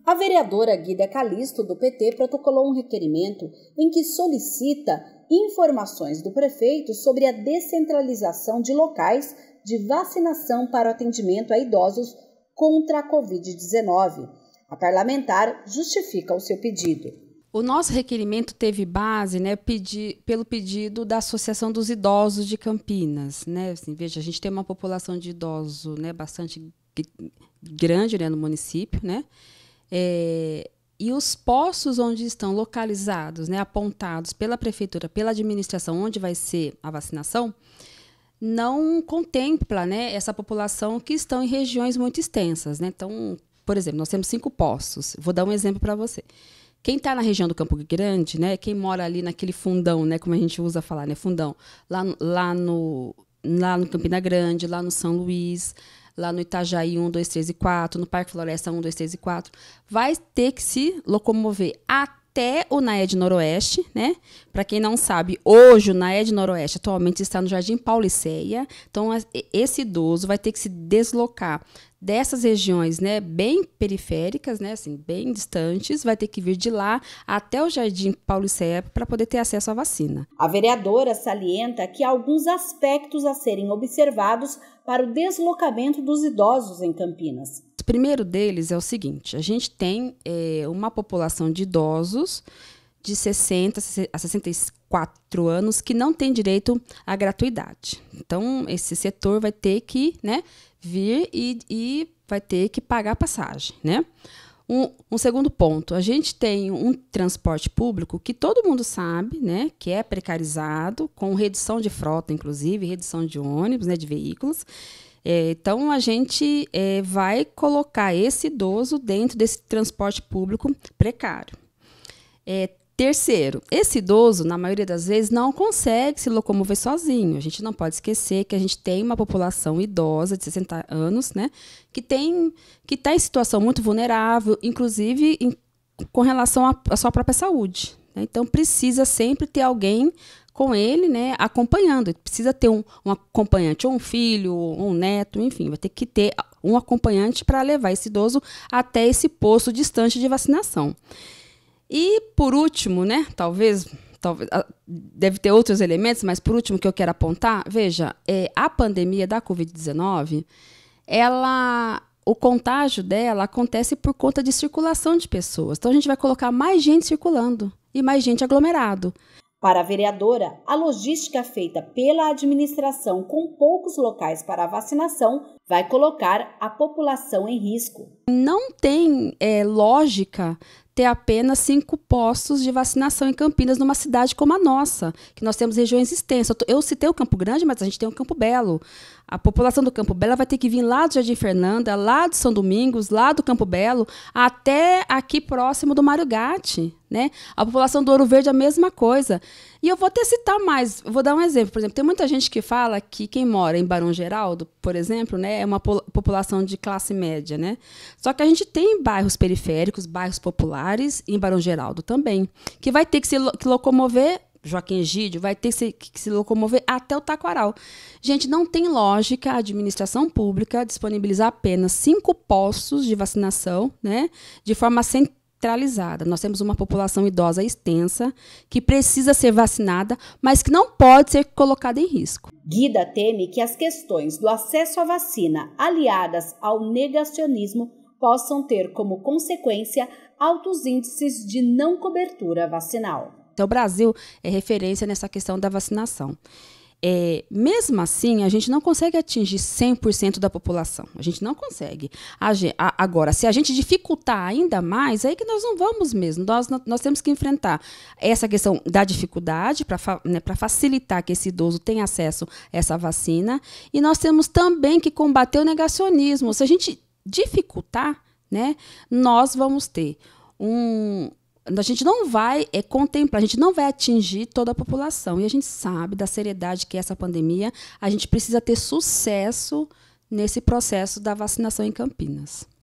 A vereadora Guida Calisto, do PT, protocolou um requerimento em que solicita informações do prefeito sobre a descentralização de locais de vacinação para o atendimento a idosos contra a Covid-19. A parlamentar justifica o seu pedido. O nosso requerimento teve base, pelo pedido da Associação dos Idosos de Campinas. Assim, veja, a gente tem uma população de idosos, bastante grande, no município, e os postos onde estão localizados, apontados pela prefeitura, pela administração, onde vai ser a vacinação, não contempla essa população que estão em regiões muito extensas. Então, por exemplo, nós temos 5 postos. Vou dar um exemplo para você. Quem está na região do Campo Grande, quem mora ali naquele fundão, como a gente usa falar, fundão, lá no Campina Grande, lá no São Luís, lá no Itajaí 1, 2, 3 e 4, no Parque Floresta 1, 2, 3 e 4, vai ter que se locomover até o Naed Noroeste, Para quem não sabe, hoje o Naed Noroeste atualmente está no Jardim Pauliceia. Então, esse idoso vai ter que se deslocar dessas regiões, bem periféricas, assim, bem distantes, vai ter que vir de lá até o Jardim Pauliceia para poder ter acesso à vacina. A vereadora salienta que há alguns aspectos a serem observados para o deslocamento dos idosos em Campinas. O primeiro deles é o seguinte: a gente tem uma população de idosos de 60 a 64 anos que não tem direito à gratuidade. Então, esse setor vai ter que vir e vai ter que pagar a passagem. Um segundo ponto, a gente tem um transporte público que todo mundo sabe, que é precarizado, com redução de frota, inclusive, redução de ônibus, de veículos. Então, a gente vai colocar esse idoso dentro desse transporte público precário. Terceiro, esse idoso, na maioria das vezes, não consegue se locomover sozinho. A gente não pode esquecer que a gente tem uma população idosa de 60 anos, que está em situação muito vulnerável, inclusive com relação à sua própria saúde. Então, precisa sempre ter alguém com ele, acompanhando. Precisa ter um acompanhante, ou um filho, ou um neto, enfim, vai ter que ter um acompanhante para levar esse idoso até esse posto distante de vacinação. E, por último, talvez deve ter outros elementos, mas, por último, que eu quero apontar, veja, a pandemia da Covid-19, o contágio dela acontece por conta de circulação de pessoas. Então, a gente vai colocar mais gente circulando e mais gente aglomerado. Para a vereadora, a logística feita pela administração com poucos locais para a vacinação vai colocar a população em risco. Não tem lógica ter apenas 5 postos de vacinação em Campinas, numa cidade como a nossa, que nós temos regiões extensas. Eu citei o Campo Grande, mas a gente tem o Campo Belo. A população do Campo Belo vai ter que vir lá do Jardim Fernanda, lá de São Domingos, lá do Campo Belo, até aqui próximo do Mário Gatti. A população do Ouro Verde, a mesma coisa. E eu vou até citar mais, vou dar um exemplo. Por exemplo, tem muita gente que fala que quem mora em Barão Geraldo, por exemplo, é uma população de classe média. Só que a gente tem bairros periféricos, bairros populares, em Barão Geraldo também, que vai ter que se locomover. Joaquim Egídio vai ter que se locomover até o Taquaral. Gente, não tem lógica a administração pública disponibilizar apenas 5 postos de vacinação, de forma centralizada. Nós temos uma população idosa extensa que precisa ser vacinada, mas que não pode ser colocada em risco. Guida teme que as questões do acesso à vacina, aliadas ao negacionismo, possam ter como consequência altos índices de não cobertura vacinal. Então, o Brasil é referência nessa questão da vacinação. Mesmo assim, a gente não consegue atingir 100% da população. A gente não consegue. Agora, se a gente dificultar ainda mais, é aí que nós não vamos mesmo. Nós temos que enfrentar essa questão da dificuldade para facilitar que esse idoso tenha acesso a essa vacina. E nós temos também que combater o negacionismo. Se a gente dificultar, nós vamos ter a gente não vai contemplar, a gente não vai atingir toda a população. E a gente sabe da seriedade que é essa pandemia. A gente precisa ter sucesso nesse processo da vacinação em Campinas.